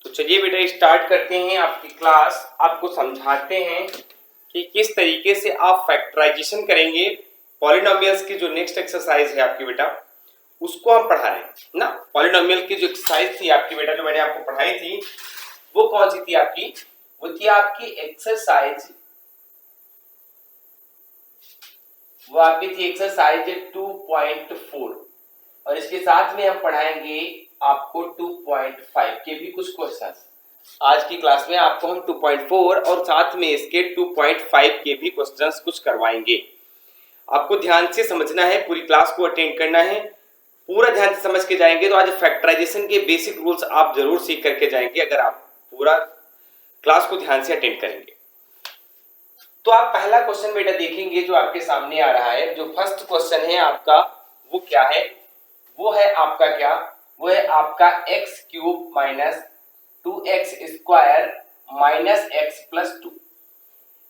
तो चलिए बेटा स्टार्ट करते हैं आपकी क्लास। आपको समझाते हैं कि किस तरीके से आप फैक्टराइजेशन करेंगे। पॉलिनोमियल्स की जो नेक्स्ट एक्सरसाइज है आपकी बेटा, उसको हम पढ़ा रहे हैं ना। पॉलिनोमियल की जो एक्सरसाइज थी आपकी बेटा, जो मैंने आपको पढ़ाई थी, वो कौन सी थी आपकी? वो थी आपकी एक्सरसाइज, वो आपकी थी एक्सरसाइज 2.4। और इसके साथ में हम पढ़ाएंगे आपको 2.5 के भी कुछ क्वेश्चंस। आज की क्लास में आपको हम 2.4 और साथ में इसके 2.5 के भी क्वेश्चंस कुछ करवाएंगे। आपको ध्यान से समझना है, पूरी क्लास को अटेंड करना है। पूरा ध्यान से समझ के जाएंगे तो आज फैक्टराइजेशन के बेसिक रूल्स आप जरूर सीख करके जाएंगे, अगर आप पूरा क्लास को ध्यान से अटेंड करेंगे। तो आप पहला क्वेश्चन बेटा देखेंगे जो आपके सामने आ रहा है। जो फर्स्ट क्वेश्चन है आपका वो क्या है? वो है आपका क्या? वो है आपका x cube minus 2x square minus x plus 2।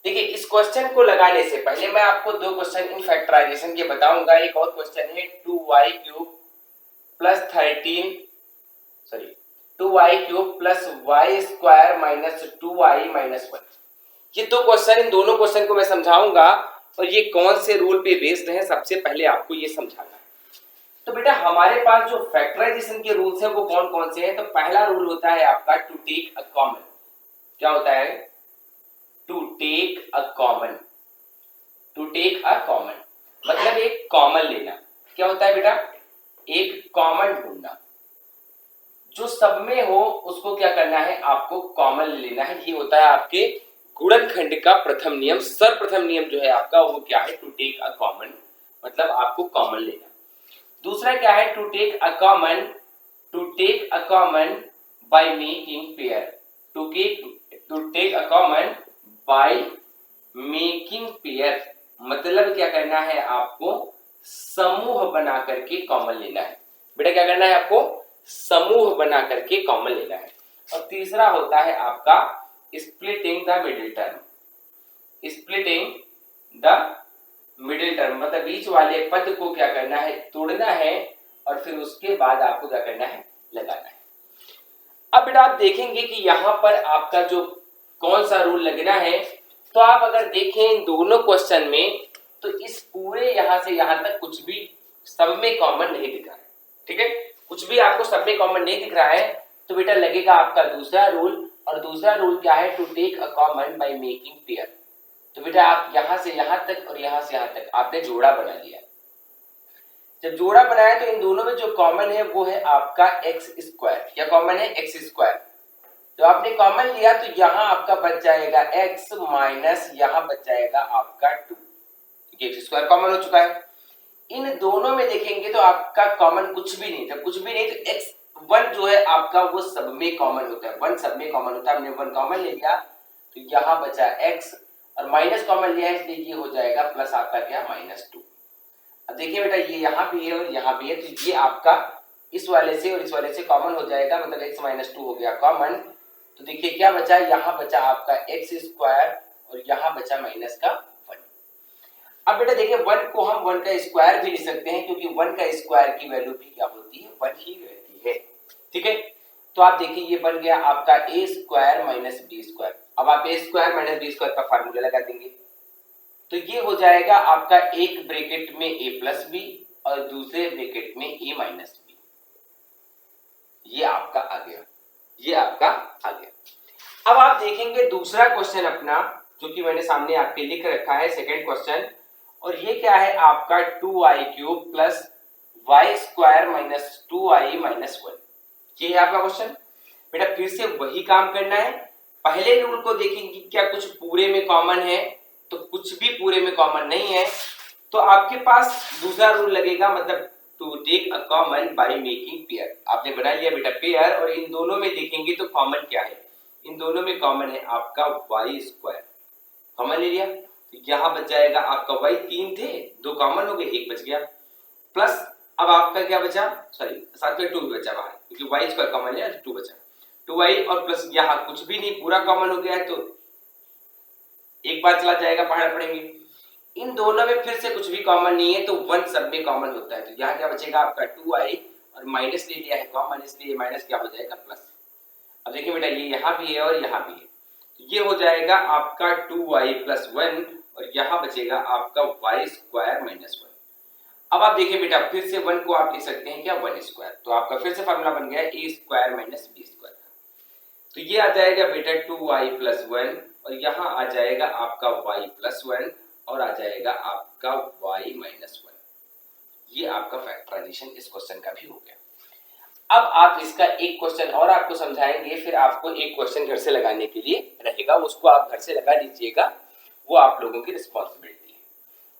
देखिए, इस क्वेश्चन को लगाने से पहले मैं आपको दो क्वेश्चन इन फैक्टराइजेशन के बताऊंगा। एक और क्वेश्चन है 2y cube plus 13 sorry 2y cube plus y square minus 2y minus 1। ये दो क्वेश्चन, इन दोनों क्वेश्चन को मैं समझाऊंगा और ये कौन से रूल पे बेस्ड है, सबसे पहले आपको ये समझाना है। तो बेटा हमारे पास जो फैक्टराइजेशन के रूल्स हैं वो कौन कौन से हैं? तो पहला रूल होता है आपका टू टेक अ कॉमन। क्या होता है? To take a common. To take a common मतलब एक कॉमन लेना। क्या होता है बेटा? एक कॉमन ढूंढना, जो सब में हो उसको क्या करना है? आपको कॉमन लेना है। ये होता है आपके गुणनखंड का प्रथम नियम। सर्वप्रथम नियम जो है आपका वो क्या है? टू टेक अ कॉमन, मतलब आपको कॉमन लेना। दूसरा क्या है? To take a common, to take a common by making pair. To take a common by making pair मतलब क्या करना है? आपको समूह बना करके कॉमन लेना है। बेटा क्या करना है? आपको समूह बना करके कॉमन लेना है। और तीसरा होता है आपका splitting the middle term. Splitting the middle term मतलब बीच वाले पद को क्या करना है? तोड़ना है और फिर उसके बाद आपको क्या करना है? लगाना है। अब बेटा आप देखेंगे कि यहां पर आपका जो कौन सा रूल लगना है। तो आप अगर देखें इन दोनों क्वेश्चन में, तो इस पूरे यहां से यहां तक कुछ भी सब में कॉमन नहीं दिख रहा है। ठीक है, कुछ भी आपको सब में कॉमन नहीं दिख रहा है, तो बेटा लगेगा आपका दूसरा रूल। और दूसरा रूल क्या है? To take a common by making pair. तो बेटा आप यहां से यहां तक और यहां से यहां तक आपने जोड़ा बना लिया। जब जोड़ा बनाया तो इन दोनों में जो कॉमन है वो है आपका एक्स स्क्वायर। क्या कॉमन है? X square. तो आपने कॉमन लिया तो यहां आपका बच जाएगा एक्स माइनस यहां बच जाएगा आपका 2, क्योंकि एक्स स्क्वायर कॉमन हो चुका है। इन दोनों में देखेंगे तो आपका कॉमन कुछ भी नहीं था, कुछ भी नहीं। तो एक्स 1 जो है आपका वो सब में कॉमन होता है, 1 सब में कॉमन होता है। हमने 1 कॉमन ले लिया तो यहां बचा एक्स और माइनस कॉमन लिया है, इसलिए ये हो जाएगा प्लस आपका क्या? माइनस 2। अब देखिए बेटा ये यहाँ भी है और यहाँ भी है, तो ये आपका इस वाले से और इस वाले से कॉमन हो जाएगा, मतलब x माइनस 2 हो गया कॉमन। तो देखिए क्या बचा? यहाँ बचा आपका एक्स स्क्वायर और यहाँ बचा माइनस का 1। अब बेटा देखिए 1 को हम 1 का स्क्वायर भी लिख सकते हैं, क्योंकि 1 का स्क्वायर की वैल्यू भी क्या होती है? 1 ही रहती है। ठीक है, तो आप देखिए ये बन गया आपका a square minus b square. अब आप a square minus b square का फार्मूला लगा देंगे तो ये हो जाएगा आपका एक ब्रैकेट में a प्लस बी और दूसरे ब्रैकेट में a माइनस बी। ये आपका आ गया, ये आपका आ गया। अब आप देखेंगे दूसरा क्वेश्चन अपना, जो कि मैंने सामने आपके लिख रखा है, सेकंड क्वेश्चन। और ये क्या है? आपका 2y cube plus y square minus 2y minus 1। ये है आपका क्वेश्चन। बेटा फिर से वही काम करना है। पहले रूल को देखेंगे क्या कुछ पूरे में कॉमन है, तो कुछ भी पूरे में कॉमन नहीं है। तो आपके पास दूसरा रूल लगेगा, मतलब to take a common by making pair. आपने बना लिया बेटा पेयर, और इन दोनों में देखेंगे तो कॉमन क्या है? इन दोनों में कॉमन है आपका वाई स्क्वायर। कॉमन ले लिया तो यहाँ बच जाएगा आपका वाई, 3 थे 2 कॉमन हो गए, 1 बच गया। प्लस अब आपका क्या बचा? सॉरी साथ में 2 बचा बाहर, क्योंकि वाई स्क्वायर कॉमन लिया तो 2 बचा। 2y और प्लस यहाँ कुछ भी नहीं, पूरा कॉमन हो गया है, तो एक बार चला जाएगा, पढ़ना पड़ेंगे। इन दोनों में फिर से कुछ भी कॉमन नहीं है, तो 1 सब में कॉमन होता है। तो यहाँ क्या बचेगा आपका 2y और माइनस ले लिया है कॉमन, इसलिए माइनस क्या हो जाएगा? प्लस। अब देखिए बेटा ये यहाँ भी है और यहाँ भी है, ये हो जाएगा आपका 2y प्लस 1 और यहाँ बचेगा आपका y स्क्वायर माइनस 1। अब आप देखिए बेटा फिर से 1 को आप लिख सकते हैं क्या 1 स्क्वायर, तो आपका फिर से फार्मूला बन गया a square minus b square का। तो ये आ जाएगा बेटा 2y प्लस 1 और यहाँ आ जाएगा आपका y प्लस 1 और आ जाएगा आपका y माइनस 1। ये आपका फैक्टराइजेशन इस क्वेश्चन का भी हो गया। अब आप इसका एक क्वेश्चन और आपको समझाएंगे, फिर आपको एक क्वेश्चन घर से लगाने के लिए रहेगा, उसको आप घर से लगा लीजिएगा, वो आप लोगों की रिस्पॉन्सिबिलिटी है।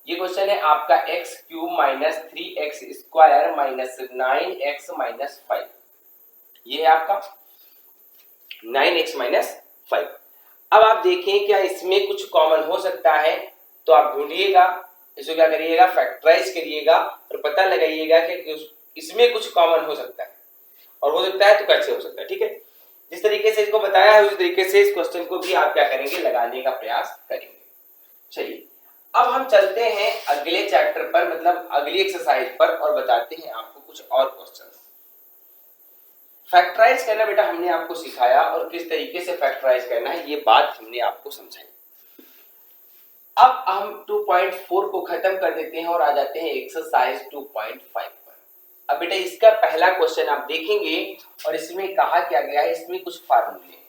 ये क्वेश्चन है आपका x cube minus 3x square minus 9x minus 5। ये है आपका 9x माइनस 5। अब आप देखें क्या इसमें कुछ कॉमन हो सकता है, तो आप ढूंढिएगा, इसको क्या करिएगा फैक्टराइज करिएगा और पता लगाइएगा कि इसमें कुछ कॉमन हो सकता है, और हो सकता है तो कैसे हो सकता है। ठीक है, जिस तरीके से इसको बताया है उस तरीके से इस क्वेश्चन को भी आप क्या करेंगे लगाने का प्रयास करेंगे। चलिए अब हम चलते हैं अगले चैप्टर पर, मतलब अगली एक्सरसाइज पर, और बताते हैं आपको कुछ और क्वेश्चंस। फैक्टराइज करना बेटा हमने आपको सिखाया और किस तरीके से फैक्टराइज करना है ये बात हमने आपको समझाई। अब हम 2.4 को खत्म कर देते हैं और आ जाते हैं एक्सरसाइज 2.5 पर। अब बेटा इसका पहला क्वेश्चन आप देखेंगे और इसमें कहा क्या गया है, इसमें कुछ फार्मूले हैं,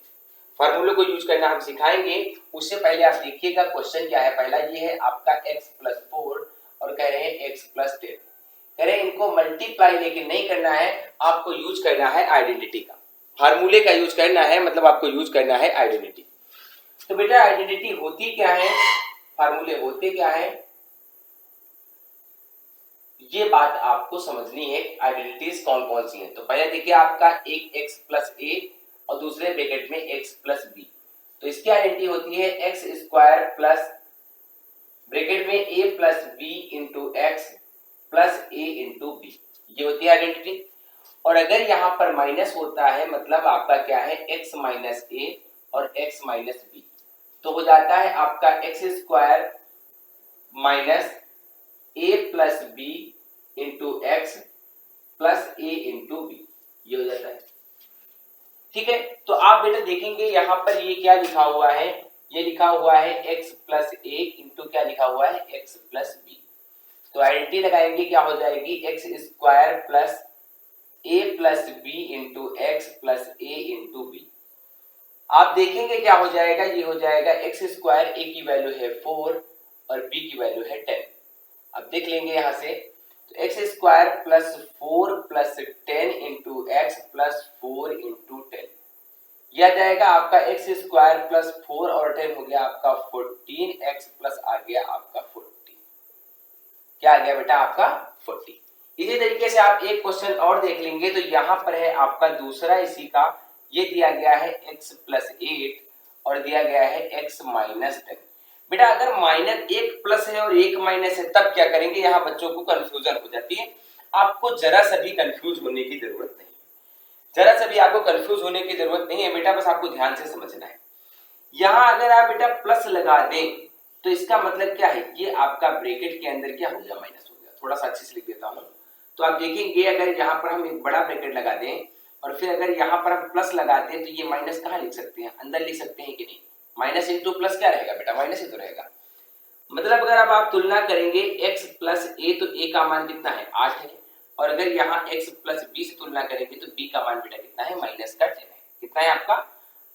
फार्मूले को यूज करना हम सिखाएंगे। उससे पहले आप देखिएगा क्वेश्चन क्या है। पहला ये है आपका x प्लस 4 और कह रहे हैं x प्लस 10, कह रहे हैं इनको मल्टीप्लाई लेकिन नहीं करना है, आपको यूज करना है आइडेंटिटी का, फार्मूले का यूज करना है, मतलब आपको यूज करना है आइडेंटिटी। तो बेटा आइडेंटिटी होती क्या है, फार्मूले होते क्या है, ये बात आपको समझनी है। आइडेंटिटीज कौन कौन सी हैं, तो पहले देखिए आपका एक x प्लस a और दूसरे ब्रैकेट में x प्लस b, तो इसकी आइडेंटिटी होती है एक्स स्क्वायर प्लस ब्रैकेट में a plus b into x plus a into b, ये होती है आइडेंटिटी। और अगर यहाँ पर माइनस होता है मतलब आपका क्या है x माइनस a और x माइनस b, तो हो जाता है आपका x square minus a plus b into x plus a into b, ये हो जाता है। ठीक है, तो आप बेटा देखेंगे यहाँ पर ये क्या लिखा हुआ है, ये लिखा हुआ है x प्लस a इंटू क्या लिखा हुआ है x प्लस b, तो आइडेंटिटी लगाएंगे क्या हो जाएगी x square plus a plus b into x plus a into b. आप देखेंगे क्या हो जाएगा, ये हो जाएगा एक्स स्क्वायर a की वैल्यू है 4 और b की वैल्यू है 10। अब देख लेंगे यहाँ से, तो x square plus 4 plus 10 into x plus 4 into 10, यह जाएगा आपका एक्स स्क्वायर प्लस 4 और 10 हो गया आपका 14, एक्स प्लस आ गया आपका 40, क्या आ गया बेटा आपका 40। इसी तरीके से आप एक क्वेश्चन और देख लेंगे, तो यहाँ पर है आपका दूसरा इसी का, ये दिया गया है x प्लस 8 और दिया गया है x माइनस 10। बेटा अगर माइनस एक प्लस है और एक माइनस है तब क्या करेंगे, यहाँ बच्चों को कंफ्यूजन हो जाती है। आपको जरा सा भी कंफ्यूज होने की जरूरत नहीं, जरा सा भी आपको कंफ्यूज होने की जरूरत नहीं है बेटा, बस आपको ध्यान से समझना है। यहाँ अगर आप बेटा प्लस लगा दें तो इसका मतलब क्या है, ये आपका ब्रैकेट के अंदर क्या हो गया माइनस हो गया। थोड़ा सा अच्छे से लिख देता हूँ, तो आप देखेंगे अगर यहाँ पर हम एक बड़ा ब्रैकेट लगा दें और फिर अगर यहाँ पर हम प्लस लगाते हैं तो ये माइनस कहाँ लिख सकते हैं, अंदर लिख सकते हैं कि नहीं, माइनस इंटू प्लस क्या रहेगा बेटा, माइनस ही तो रहेगा। मतलब अगर अब आप तुलना करेंगे x प्लस a, तो a का मान कितना है 8 है, और अगर यहाँ x प्लस b से तुलना करेंगे तो b का मान बेटा कितना है माइनस का 10 है। कितना है आपका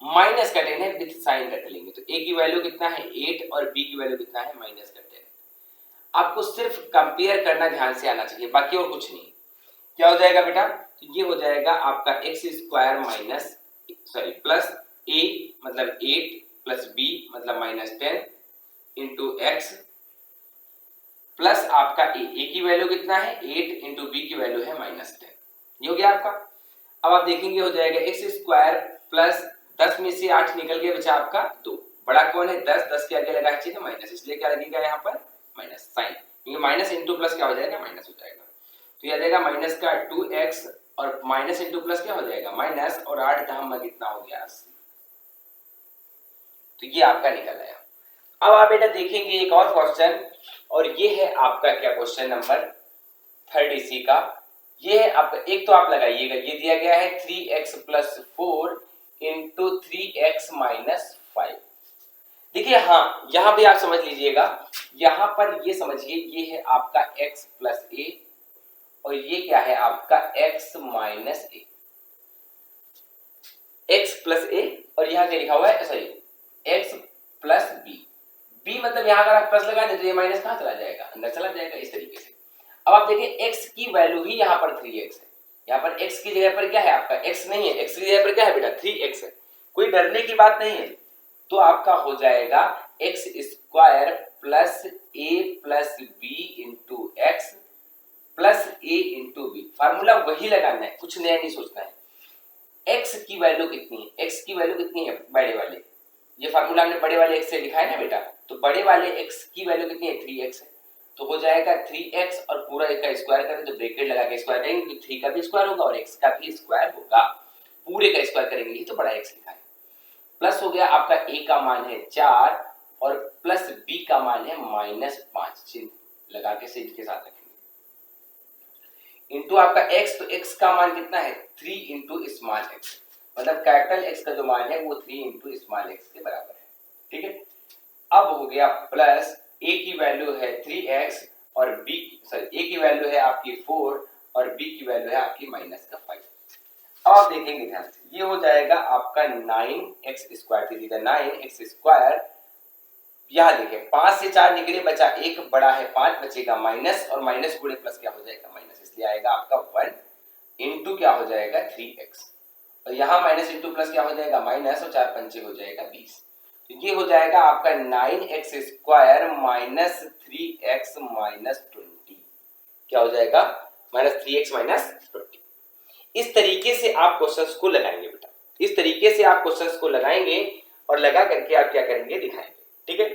माइनस का 10 है, विथ साइन रख लेंगे, तो a की वैल्यू कितना है 8 और b की वैल्यू कितना है माइनस का 10। आपको सिर्फ कंपेयर करना ध्यान से आना चाहिए, बाकी और कुछ नहीं। क्या हो जाएगा बेटा, तो ये हो जाएगा आपका x square minus plus a मतलब 8 प्लस b मतलब माइनस 10 इंटू एक्स प्लस आपका a की वैल्यू कितना है 8 इंटू b की वैल्यू है माइनस 10, ये हो गया आपका। अब आप देखेंगे हो जाएगा एक्स स्क्वायर प्लस 10 में से 8 निकल गया बचा आपका 2, बड़ा कौन है 10, 10 के आगे लगा चाहिए माइनस, इसलिए क्या लगेगा यहाँ पर माइनस साइन, क्योंकि माइनस इंटू प्लस क्या हो जाएगा माइनस हो जाएगा, तो यह आ जाएगा माइनस का 2x और माइनस इंटू प्लस क्या हो जाएगा माइनस, और 8 दहम कितना हो गया 80, तो ये आपका निकल आया। अब आप बेटा देखेंगे एक और क्वेश्चन, और ये है आपका क्या क्वेश्चन नंबर 30C का। ये है आपका, एक तो आप लगाइएगा, ये दिया गया है 3x plus 4 into 3x minus 5। देखिए हाँ, यहां भी आप समझ लीजिएगा, यहां पर ये समझिए ये है आपका x प्लस ए और ये क्या है आपका x minus a, x plus a और यहाँ क्या लिखा हुआ है, sorry x plus b. B मतलब यहाँ अगर आप प्लस लगा दें तो ये माइनस कहाँ चला जाएगा, अंदर चला जाएगा, इस तरीके से। अब आप देखिए x की वैल्यू ही यहाँ पर 3x है, यहाँ पर x की जगह पर क्या है आपका x नहीं है, x की जगह पर क्या है बेटा 3x है, कोई डरने की बात नहीं है। तो आपका हो जाएगा x square plus a plus b into x plus a into b. Formula वही लगाना है, कुछ नया नहीं सोचना है। x की वैल्यू कितनी है, x की वैल्यू कितनी है बड़े वाले, ये फार्मूला हमने बड़े वाले x से लिखा है ना बेटा, तो बड़े वाले x की वैल्यू कितनी है 3x है, तो हो जाएगा 3x और पूरा एक का स्क्वायर करें तो ब्रैकेट लगा के स्क्वायर करेंगे, 3 का भी स्क्वायर होगा और x का भी स्क्वायर होगा, पूरे का स्क्वायर करेंगे, ये तो बड़ा x लिखा है। प्लस हो गया आपका a का मान है 4 और प्लस b का मान है -5, चिन्ह लगा के सिंह के साथ रखेंगे, इंटू आपका x, तो x का मान कितना है 3 इंटू स्मॉल x, मतलब कैपिटल x का जो मान है वो 3 इंटू स्मॉल x के बराबर है। ठीक है, अब हो गया प्लस a की वैल्यू है 3x और b, सॉरी a की वैल्यू है आपकी 4 और b की वैल्यू है आपकी -5। अब आप देखेंगे ध्यान से, ये हो जाएगा आपका 9x स्क्वायर, 9x स्क्वायर। यहाँ देखें 5 से 4 निकले, बचा 1, बड़ा है 5, बचेगा माइनस और माइनस गुणे प्लस क्या हो जाएगा माइनस, इसलिए आएगा आपका 1 इंटू क्या हो जाएगा 3x और यहाँ माइनस इंटू प्लस क्या हो जाएगा माइनस और 4 पंचे हो जाएगा 20। तो ये हो जाएगा आपका 9x square minus 3x minus 20, क्या हो जाएगा -3x माइनस 20। इस तरीके से आप क्वेश्चंस को लगाएंगे बेटा, इस तरीके से आप क्वेश्चंस को लगाएंगे और लगा करके आप क्या करेंगे दिखाएंगे। ठीक है,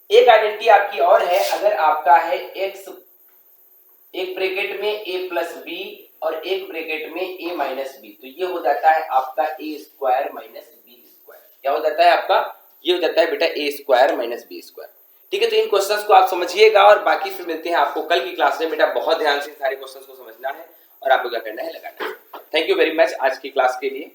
एक आइडेंटिटी आपकी और है, अगर आपका है x एक ब्रैकेट में a प्लस बी और एक ब्रैकेट में a माइनस बी, तो ये हो जाता है आपका a square minus b square, क्या हो जाता है आपका, ये हो जाता है बेटा a square minus b square. ठीक है, तो इन क्वेश्चंस को आप समझिएगा और बाकी फिर मिलते हैं आपको कल की क्लास में। बेटा बहुत ध्यान से सारे क्वेश्चंस को समझना है और आपको क्या करना है लगाना है। थैंक यू वेरी मच आज की क्लास के लिए।